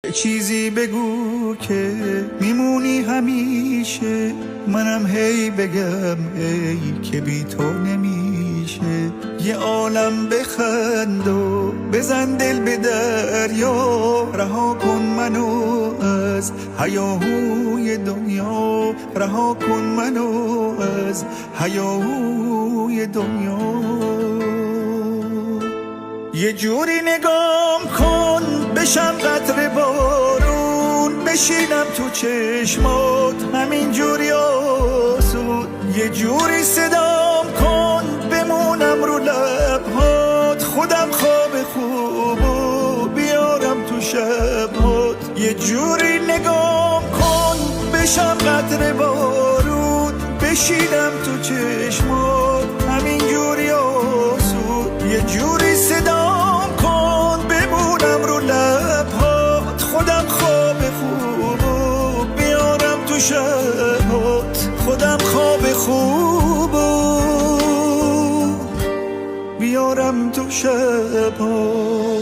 چیزی بگو که میمونی همیشه، منم هی بگم ای که بی تو نمیشه. یه عالم بخند و بزن دل به دریا، رها کن منو از هیاهوی دنیا، رها کن منو از هیاهوی دنیا. یه جوری نگام کن بشم قطره بارون، بشینم تو چشمات همین جوری آسود. یه جوری صدام کن بمونم رو لبهات، خودم خواب خوبو بیارم تو شبهات. یه جوری نگام کن بشم قطره بارون، بشینم تو چشمات همین جوری آسود. یه جوری صدام کن بمونم رو لبهات، خودم خواب خوبو بیارم تو شبهات، خودم خواب خوبو بیارم تو شبهات.